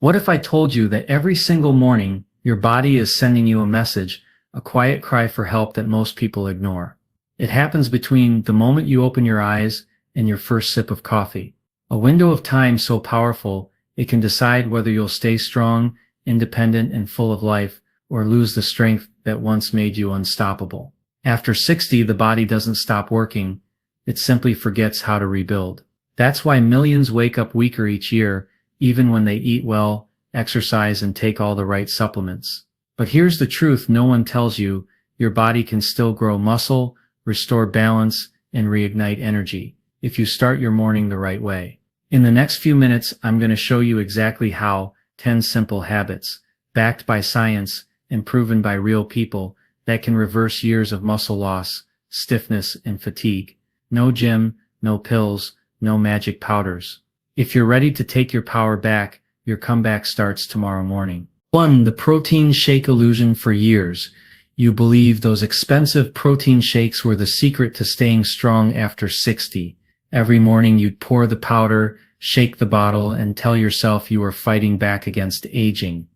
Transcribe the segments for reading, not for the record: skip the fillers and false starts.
What if I told you that every single morning your body is sending you a message, a quiet cry for help that most people ignore? It happens between the moment you open your eyes and your first sip of coffee. A window of time so powerful it can decide whether you'll stay strong, independent, and full of life, or lose the strength that once made you unstoppable. After 60, the body doesn't stop working, it simply forgets how to rebuild. That's why millions wake up weaker each year, even when they eat well, exercise, and take all the right supplements. But here's the truth no one tells you: your body can still grow muscle, restore balance, and reignite energy, if you start your morning the right way. In the next few minutes, I'm going to show you exactly how 10 simple habits, backed by science and proven by real people, that can reverse years of muscle loss, stiffness, and fatigue. No gym, no pills, no magic powders. If you're ready to take your power back, your comeback starts tomorrow morning. 1. The protein shake illusion. For years, you believed those expensive protein shakes were the secret to staying strong after 60. Every morning you'd pour the powder, shake the bottle, and tell yourself you were fighting back against aging.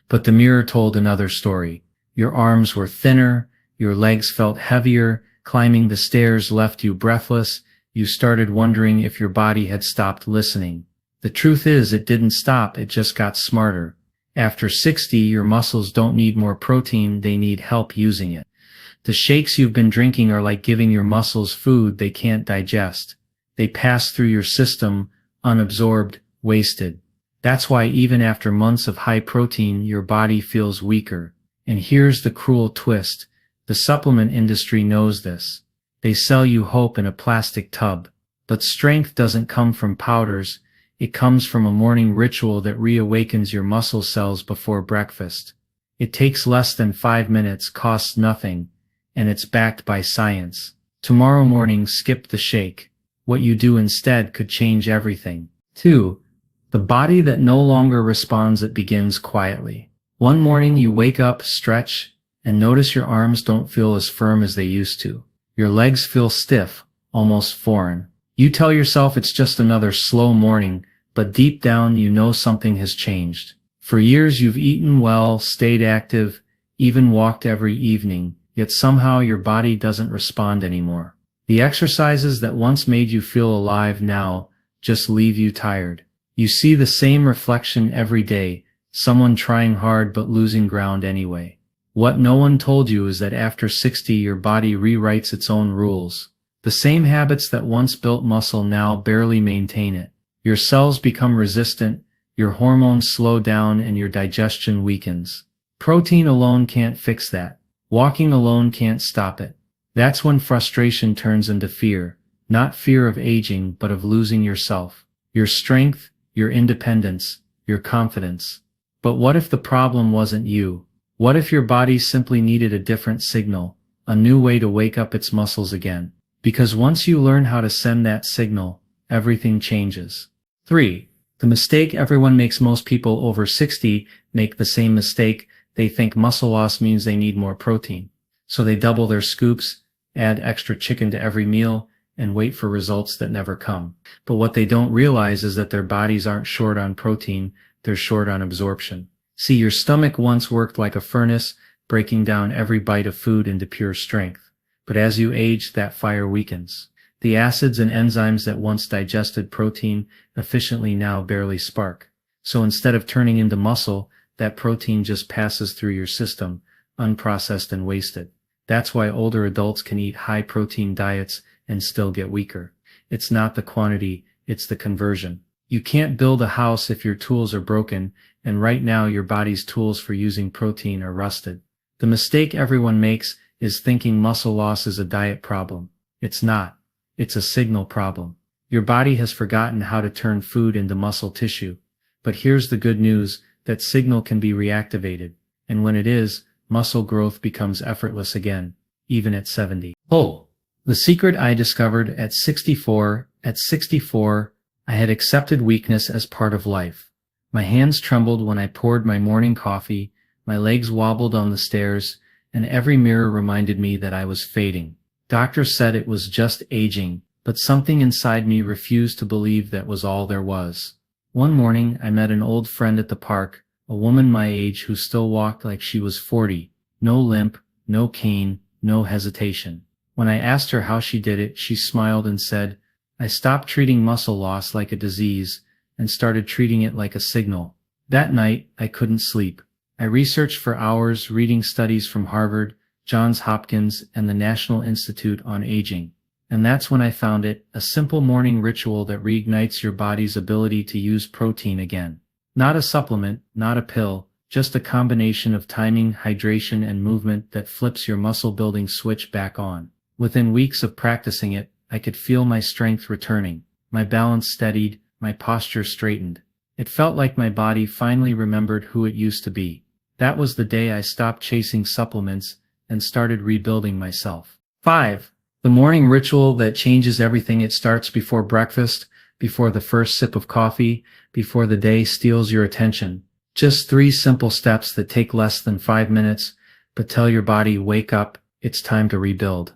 But the mirror told another story. Your arms were thinner, your legs felt heavier, climbing the stairs left you breathless. You started wondering if your body had stopped listening. The truth is, it didn't stop, it just got smarter. After 60, your muscles don't need more protein, they need help using it. The shakes you've been drinking are like giving your muscles food they can't digest. They pass through your system, unabsorbed, wasted. That's why even after months of high protein, your body feels weaker. And here's the cruel twist. The supplement industry knows this. They sell you hope in a plastic tub. But strength doesn't come from powders. It comes from a morning ritual that reawakens your muscle cells before breakfast. It takes less than 5 minutes, costs nothing, and it's backed by science. Tomorrow morning, skip the shake. What you do instead could change everything. 2. The body that no longer responds. It begins quietly. One morning you wake up, stretch, and notice your arms don't feel as firm as they used to. Your legs feel stiff, almost foreign. You tell yourself it's just another slow morning, but deep down you know something has changed. For years you've eaten well, stayed active, even walked every evening, yet somehow your body doesn't respond anymore. The exercises that once made you feel alive now just leave you tired. You see the same reflection every day, someone trying hard but losing ground anyway. What no one told you is that after 60 your body rewrites its own rules. The same habits that once built muscle now barely maintain it. Your cells become resistant, your hormones slow down, and your digestion weakens. Protein alone can't fix that. Walking alone can't stop it. That's when frustration turns into fear. Not fear of aging, but of losing yourself, your strength, your independence, your confidence. But what if the problem wasn't you? What if your body simply needed a different signal, a new way to wake up its muscles again? Because once you learn how to send that signal, everything changes. 3. The mistake everyone makes. Most people over 60 make the same mistake. They think muscle loss means they need more protein. So they double their scoops, add extra chicken to every meal, and wait for results that never come. But what they don't realize is that their bodies aren't short on protein, they're short on absorption. See, your stomach once worked like a furnace, breaking down every bite of food into pure strength. But as you age, that fire weakens. The acids and enzymes that once digested protein efficiently now barely spark. So instead of turning into muscle, that protein just passes through your system, unprocessed and wasted. That's why older adults can eat high-protein diets and still get weaker. It's not the quantity, it's the conversion. You can't build a house if your tools are broken, and right now your body's tools for using protein are rusted. The mistake everyone makes is thinking muscle loss is a diet problem. It's not. It's a signal problem. Your body has forgotten how to turn food into muscle tissue. But here's the good news, that signal can be reactivated. And when it is, muscle growth becomes effortless again, even at 70. Oh, the secret I discovered at 64. At 64, I had accepted weakness as part of life. My hands trembled when I poured my morning coffee, my legs wobbled on the stairs, and every mirror reminded me that I was fading. Doctors said it was just aging, but something inside me refused to believe that was all there was. One morning, I met an old friend at the park, a woman my age who still walked like she was 40. No limp, no cane, no hesitation. When I asked her how she did it, she smiled and said, "I stopped treating muscle loss like a disease and started treating it like a signal." That night, I couldn't sleep. I researched for hours, reading studies from Harvard, Johns Hopkins, and the National Institute on Aging. And that's when I found it, a simple morning ritual that reignites your body's ability to use protein again. Not a supplement, not a pill, just a combination of timing, hydration, and movement that flips your muscle-building switch back on. Within weeks of practicing it, I could feel my strength returning, my balance steadied, my posture straightened. It felt like my body finally remembered who it used to be. That was the day I stopped chasing supplements and started rebuilding myself. 5. The morning ritual that changes everything. It starts before breakfast, before the first sip of coffee, before the day steals your attention. Just 3 simple steps that take less than 5 minutes, but tell your body, wake up, it's time to rebuild.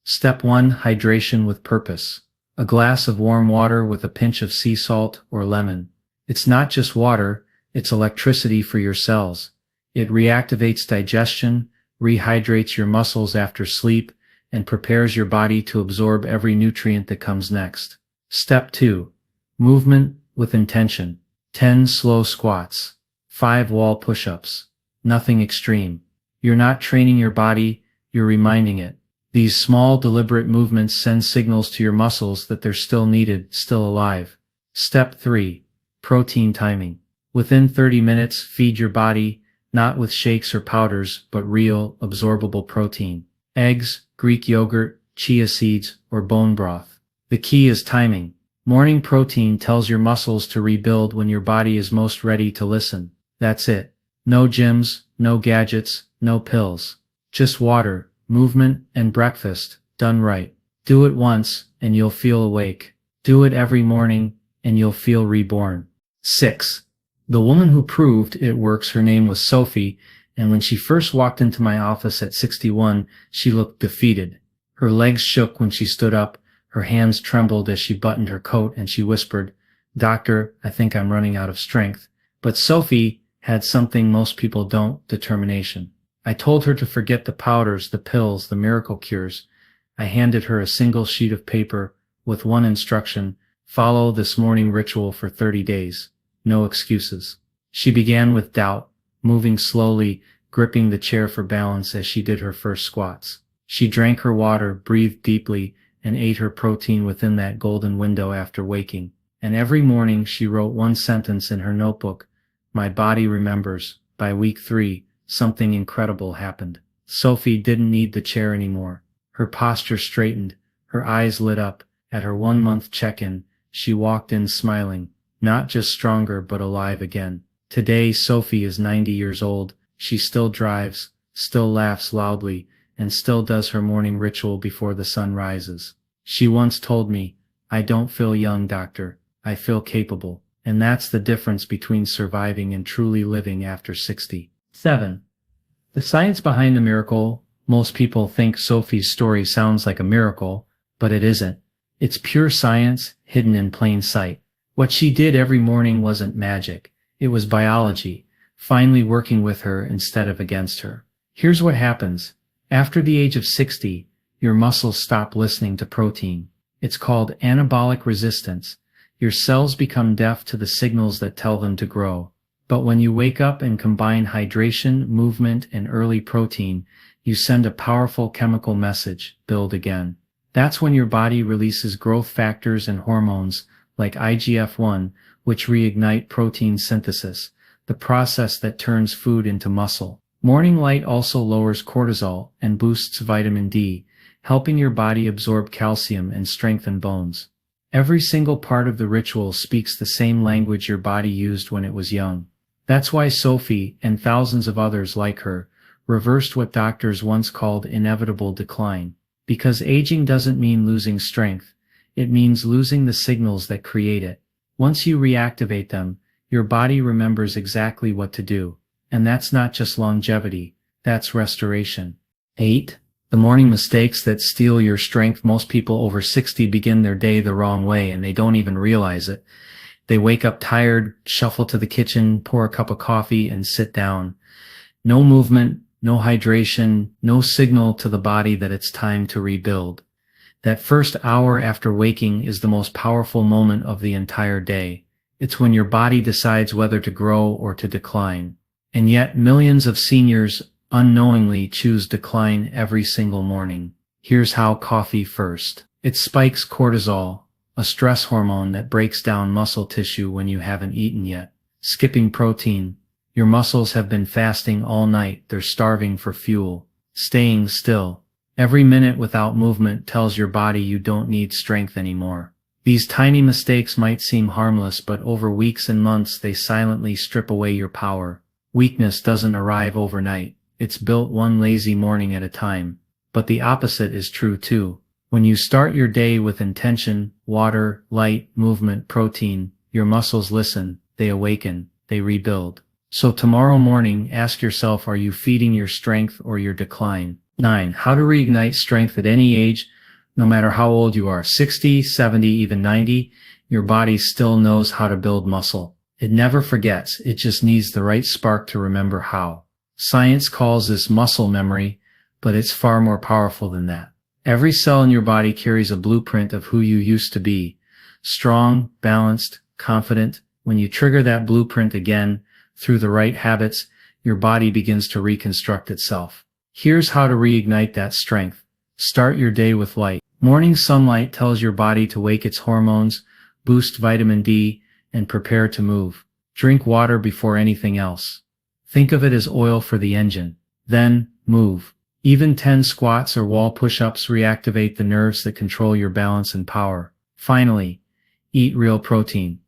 Step 1. Hydration with purpose. A glass of warm water with a pinch of sea salt or lemon. It's not just water, it's electricity for your cells. It reactivates digestion, rehydrates your muscles after sleep, and prepares your body to absorb every nutrient that comes next. Step 2. Movement with intention. 10 slow squats. 5 wall push-ups. Nothing extreme. You're not training your body, you're reminding it. These small, deliberate movements send signals to your muscles that they're still needed, still alive. Step 3. Protein timing. Within 30 minutes, feed your body, not with shakes or powders, but real, absorbable protein. Eggs, Greek yogurt, chia seeds, or bone broth. The key is timing. Morning protein tells your muscles to rebuild when your body is most ready to listen. That's it. No gyms, no gadgets, no pills. Just water, movement, and breakfast, done right. Do it once, and you'll feel awake. Do it every morning, and you'll feel reborn. 6. The woman who proved it works, her name was Sophie, and when she first walked into my office at 61, she looked defeated. Her legs shook when she stood up, her hands trembled as she buttoned her coat, and she whispered, "Doctor, I think I'm running out of strength." But Sophie had something most people don't, determination. I told her to forget the powders, the pills, the miracle cures. I handed her a single sheet of paper with one instruction: follow this morning ritual for 30 days. No excuses. She began with doubt, moving slowly, gripping the chair for balance as she did her first squats. She drank her water, breathed deeply, and ate her protein within that golden window after waking. And every morning she wrote one sentence in her notebook: "My body remembers." By week 3, something incredible happened. Sophie didn't need the chair anymore. Her posture straightened, her eyes lit up. At her 1-month check-in, she walked in smiling, not just stronger but alive again. Today, Sophie is 90 years old. She still drives, still laughs loudly, and still does her morning ritual before the sun rises. She once told me, "I don't feel young, doctor. I feel capable." And that's the difference between surviving and truly living after 60. 7. The science behind the miracle. Most people think Sophie's story sounds like a miracle, but it isn't. It's pure science, hidden in plain sight. What she did every morning wasn't magic. It was biology, finally working with her instead of against her. Here's what happens. After the age of 60, your muscles stop listening to protein. It's called anabolic resistance. Your cells become deaf to the signals that tell them to grow. But when you wake up and combine hydration, movement, and early protein, you send a powerful chemical message: build again. That's when your body releases growth factors and hormones like IGF-1, which reignite protein synthesis, the process that turns food into muscle. Morning light also lowers cortisol and boosts vitamin D, helping your body absorb calcium and strengthen bones. Every single part of the ritual speaks the same language your body used when it was young. That's why Sophie, and thousands of others like her, reversed what doctors once called inevitable decline. Because aging doesn't mean losing strength. It means losing the signals that create it. Once you reactivate them, your body remembers exactly what to do. And that's not just longevity, that's restoration. 8. The morning mistakes that steal your strength. Most people over 60 begin their day the wrong way and they don't even realize it. They wake up tired, shuffle to the kitchen, pour a cup of coffee, and sit down. No movement, no hydration, no signal to the body that it's time to rebuild. That first hour after waking is the most powerful moment of the entire day. It's when your body decides whether to grow or to decline. And yet millions of seniors unknowingly choose decline every single morning. Here's how. Coffee first. It spikes cortisol, a stress hormone that breaks down muscle tissue when you haven't eaten yet. Skipping protein. Your muscles have been fasting all night. They're starving for fuel. Staying still. Every minute without movement tells your body you don't need strength anymore. These tiny mistakes might seem harmless, but over weeks and months they silently strip away your power. Weakness doesn't arrive overnight. It's built one lazy morning at a time. But the opposite is true too. When you start your day with intention, water, light, movement, protein, your muscles listen, they awaken, they rebuild. So tomorrow morning, ask yourself, are you feeding your strength or your decline? 9. How to reignite strength at any age, no matter how old you are. 60, 70, even 90, your body still knows how to build muscle. It never forgets, it just needs the right spark to remember how. Science calls this muscle memory, but it's far more powerful than that. Every cell in your body carries a blueprint of who you used to be. Strong, balanced, confident. When you trigger that blueprint again, through the right habits, your body begins to reconstruct itself. Here's how to reignite that strength. Start your day with light. Morning sunlight tells your body to wake its hormones, boost vitamin D, and prepare to move. Drink water before anything else. Think of it as oil for the engine. Then, move. Even 10 squats or wall push-ups reactivate the nerves that control your balance and power. Finally, eat real protein.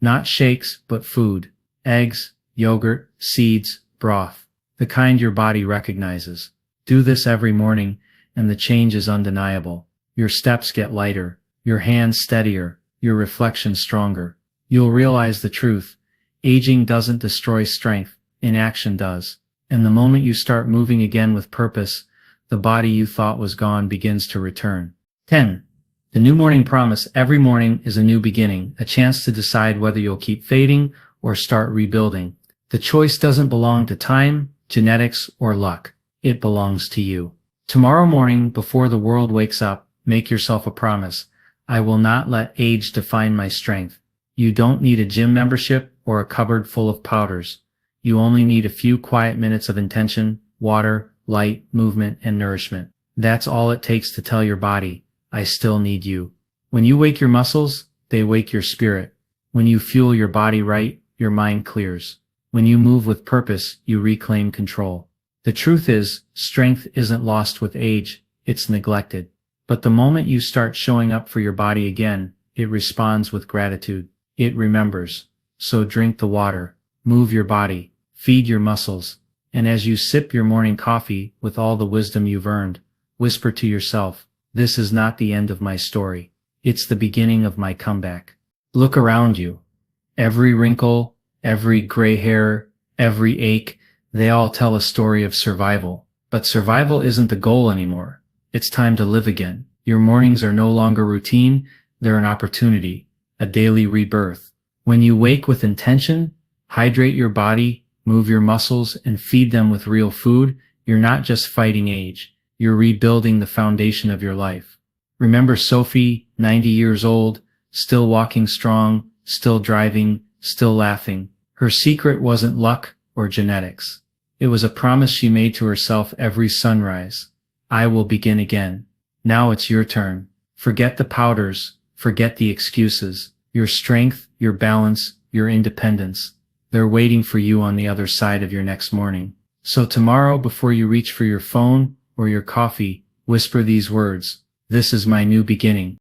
Not shakes, but food. Eggs, yogurt, seeds, broth. The kind your body recognizes. Do this every morning, and the change is undeniable. Your steps get lighter, your hands steadier, your reflection stronger. You'll realize the truth. Aging doesn't destroy strength, inaction does. And the moment you start moving again with purpose, the body you thought was gone begins to return. 10. The new morning promise. Every morning is a new beginning, a chance to decide whether you'll keep fading or start rebuilding. The choice doesn't belong to time, genetics, or luck. It belongs to you. Tomorrow morning, before the world wakes up, make yourself a promise. I will not let age define my strength. You don't need a gym membership or a cupboard full of powders. You only need a few quiet minutes of intention, water, light, movement, and nourishment. That's all it takes to tell your body, I still need you. When you wake your muscles, they wake your spirit. When you fuel your body right, your mind clears. When you move with purpose, you reclaim control. The truth is, strength isn't lost with age, it's neglected. But the moment you start showing up for your body again, it responds with gratitude. It remembers. So drink the water, move your body, feed your muscles, and as you sip your morning coffee with all the wisdom you've earned, whisper to yourself, this is not the end of my story. It's the beginning of my comeback. Look around you. Every wrinkle, every gray hair, every ache, they all tell a story of survival. But survival isn't the goal anymore. It's time to live again. Your mornings are no longer routine, they're an opportunity, a daily rebirth. When you wake with intention, hydrate your body, move your muscles, and feed them with real food, you're not just fighting age, you're rebuilding the foundation of your life. Remember Sophie, 90 years old, still walking strong, still driving, still laughing. Her secret wasn't luck or genetics. It was a promise she made to herself every sunrise. I will begin again. Now it's your turn. Forget the powders, forget the excuses. Your strength, your balance, your independence. They're waiting for you on the other side of your next morning. So tomorrow, before you reach for your phone or your coffee, whisper these words. This is my new beginning.